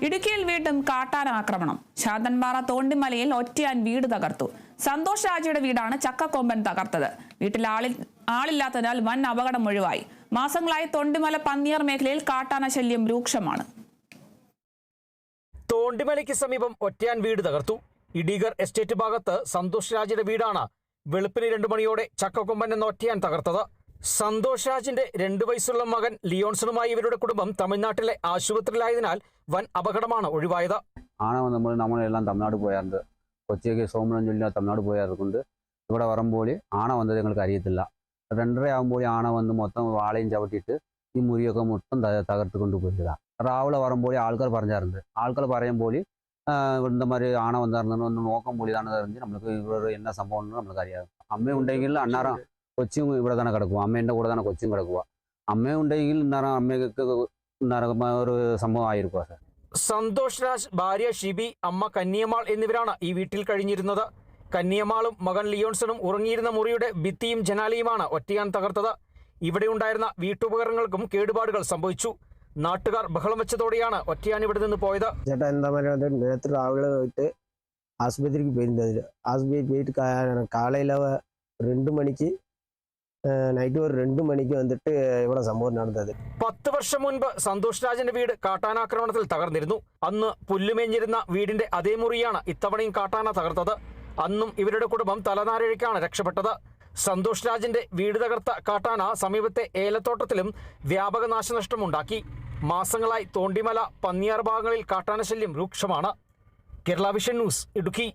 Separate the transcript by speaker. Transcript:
Speaker 1: ഇടുക്കിയിൽ വീണ്ടും കാട്ടാന ആക്രമണം. ശാന്തൻപാറ തോണ്ടിമലയിൽ ഒറ്റയാൻ വീട് തകർത്തു. സന്തോഷ് രാജയുടെ വീടാണ് ചക്കക്കൊമ്പൻ തകർത്തത്. വീട്ടിൽ ആളില്ലാത്തതിനാൽ വൻ അപകടം ഒഴിവായി. മാസങ്ങളായി തോണ്ടിമല പന്നിയർ മേഖലയിൽ കാട്ടാന ശല്യം രൂക്ഷമാണ്.
Speaker 2: തോണ്ടിമലയ്ക്ക് സമീപം ഒറ്റയാൻ വീട് തകർത്തു. ഇടീഗർ എസ്റ്റേറ്റ് ഭാഗത്ത് സന്തോഷ് രാജയുടെ വീടാണ് വെളുപ്പിന് 2 മണിയോടെ ചക്കക്കൊമ്പൻ എന്ന ഒറ്റയാൻ തകർത്തത്. സന്തോഷ് രാജിന്റെ 2 വയസ്സുള്ള മകൻ ലിയോൺസണുമായി ഇവരുടെ കുടുംബം തമിഴ്നാട്ടിലെ ആശുപത്രിയിലായതിനാൽ വൻ അപകടമാണ് ഒഴിവായത്.
Speaker 3: ആന നമ്മളെല്ലാം തമിഴ്നാട് പോയാറുണ്ട്. കൊച്ചിക്ക് സോമനം ചൊല്ലി തമിഴ്നാട് പോയാറുണ്ട്. ഇവിടെ വരുമ്പോൾ ആന വന്നത് ഞങ്ങൾക്ക് അറിയത്തില്ല. 2:30 ആകുമ്പോൾ ആന വന്ന് മൊത്തം വാളയും ചവിട്ടിയിട്ട് ഈ മുറിയൊക്കെ മൊത്തം തകർത്ത് കൊണ്ടുപോയതാണ്. രാവിലെ വരുമ്പോൾ ആൾക്കാർ പറഞ്ഞാറുണ്ട്. ആൾക്കാർ പറയുമ്പോൾ இந்த மாதிரி ആന വന്നിരുന്നു ഒന്ന് നോക്കുമ്പോൾ ഇതാണ് അറിഞ്ഞ് നമുക്ക് ഇവിടെ എന്നാ സംഭവം നമുക്ക് അറിയാം. അമ്മ ഉണ്ടെങ്കിൽ അന്നാരം കൊച്ചും ഇവിടെ തന്നെ കിടക്കുക. അമ്മേൻ്റെ കൂടെ തന്നെ കൊച്ചും കിടക്കുക. അമ്മ ഉണ്ടെങ്കിൽ ഇന്നേരം അമ്മയ്ക്ക് ഒരു സംഭവം ആയിരിക്കുക. സാർ
Speaker 2: സന്തോഷ് രാജ്, ഭാര്യ ഷിബി, അമ്മ കന്യമാൾ എന്നിവരാണ് ഈ വീട്ടിൽ കഴിഞ്ഞിരുന്നത്. കന്യമാളും മകൻ ലിയോൺസണും ഉറങ്ങിയിരുന്ന മുറിയുടെ ഭിത്തിയും ജനാലയുമാണ് ഒറ്റയാൻ തകർത്തത്. ഇവിടെ ഉണ്ടായിരുന്ന വീട്ടുപകരണങ്ങൾക്കും കേടുപാടുകൾ സംഭവിച്ചു. നാട്ടുകാർ ബഹളം വെച്ചതോടെയാണ് ഒറ്റയാൻ ഇവിടെ നിന്ന് പോയത്.
Speaker 4: ചേട്ടാ എന്താ പറയുക, നേരത്തെ രാവിലെ പോയിട്ട് ആശുപത്രിക്ക് പോയിരുന്നത്. ആശുപത്രി പോയിട്ട് കാലയിൽ 2 മണിക്ക് നൈറ്റ് ഒരു 2 മണിക്ക് വന്നിട്ട് ഇവിടെ സംഭവം നടന്നത്.
Speaker 2: 10 വർഷം മുൻപ് സന്തോഷ് രാജന്റെ വീട് കാട്ടാനാക്രമണത്തിൽ തകർന്നിരുന്നു. അന്ന് പുല്ലുമേഞ്ഞിരുന്ന വീടിന്റെ അതേ മുറിയാണ് ഇത്തവണയും കാട്ടാന തകർത്തത്. അന്നും ഇവരുടെ കുടുംബം തലനാരിഴയ്ക്കാണ് രക്ഷപ്പെട്ടത്. സന്തോഷ് രാജിന്റെ വീട് തകർത്ത കാട്ടാന സമീപത്തെ ഏലത്തോട്ടത്തിലും വ്യാപക നാശനഷ്ടമുണ്ടാക്കി. മാസങ്ങളായി തോണ്ടിമല, പന്നിയാർ ഭാഗങ്ങളിൽ കാട്ടാന ശല്യം രൂക്ഷമാണ്. Kerala vision news, Idukki.